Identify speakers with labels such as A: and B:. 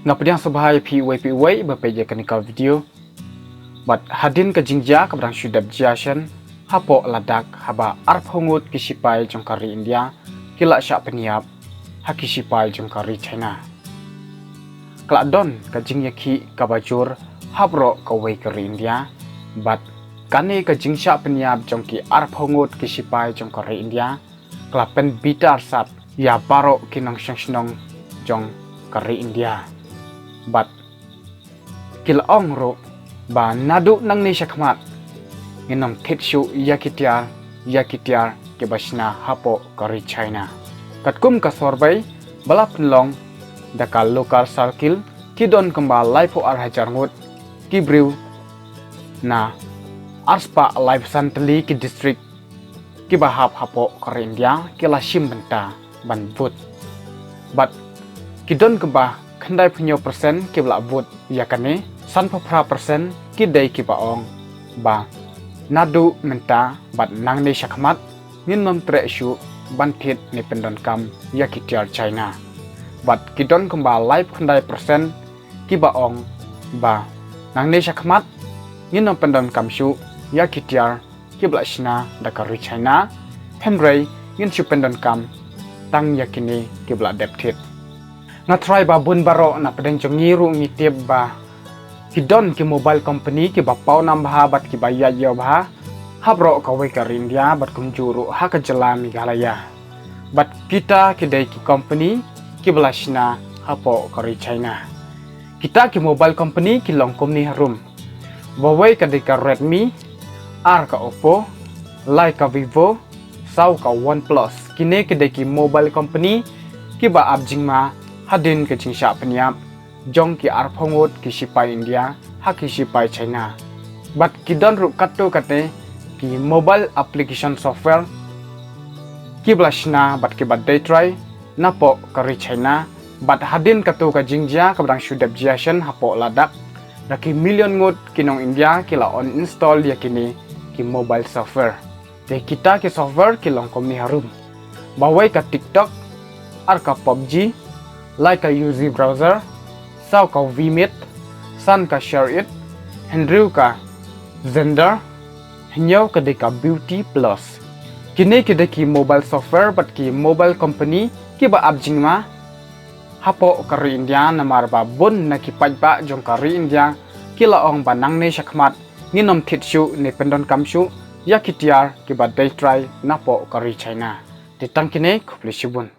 A: Ngapediang sebagai PUGB berpeja kenikal video. Bat hadin ke jingja keberang syudab jiasan hapo ladak haba arphongut kisipai jongkari India kila syak peniap hakisipai jongkari China. Kelak don ke jingyaki kabajur habro kawai kari India bat kani ke jingsyak peniap jongki arphongut kisipai jongkari India kelak pen bitar sat ya baro kinong syang jong kari India. Bat kila ong ro ba nadu nang ni syakmat nginom titshu yakitiar ke basna hapo kari China. Katkum ka sorbai balap nlong dakal lokal sarkil kidon kembal laipo arhajar ngut kibriu na arspa live santeli ki district ki bahap hapo kari India kila shimbenta ban vut. Bat kidon kembah kendai punya persen ki belak vut yakane san papra persen ki dai ki baong ba nadu menta bat nang ni syakmat ngin nom tre syu bantit ni pendon kam yakitiar China. Bat kidon kembal live kendai persen ki baong ba nang ni syakmat ngin nom pendon kam syu yakitiar ki belak China dakari China hemrei ngin syu pendon kam tang yakini ki belak deptit. Na try ba bun baro na pedeng jongiru ngitip ba kidon ki mobile company ki ba pau nambah bat ki ba ya bah habro kawai ka India bat kumjuru ha ka jela Meghalaya. Bat kita kidai ki company ki belasna hapo kari China. Kita ki mobile company ki longkom ni harum. Bawai ka ka Redmi, R ka Oppo, Lai ka Vivo, Sau ka OnePlus. Kini kidai ki mobile company ki ba ab jingma hadin ke jingsya peniap jong ki arphongut ki sipai India ha ki sipai China. Bat kidon ru katto kate ki mobile application software ki blasna bat ki bat day try napo kari China bat hadin katto ka jingja kabrang syudab jiasan hapo ladak daki million ngut kinong India kila on install yakini ki mobile software. Te kita ki software ki longkom ni harum. Bawai ka TikTok ar ka PUBG like a UZ browser, sau ka Vmeet, san ka Share It, Hendrew ka Zender, henyaw ka ka Beauty Plus. Kini kita ki mobile software bat ki mobile company ki ba abjingma hapo kari India namar ba bun na ki pajba jong kari India kila ong banang ni syakmat nginom titshu ni pendon kamshu yakitiar ki ba day try napo kari China. Ditang kini kupli shibun.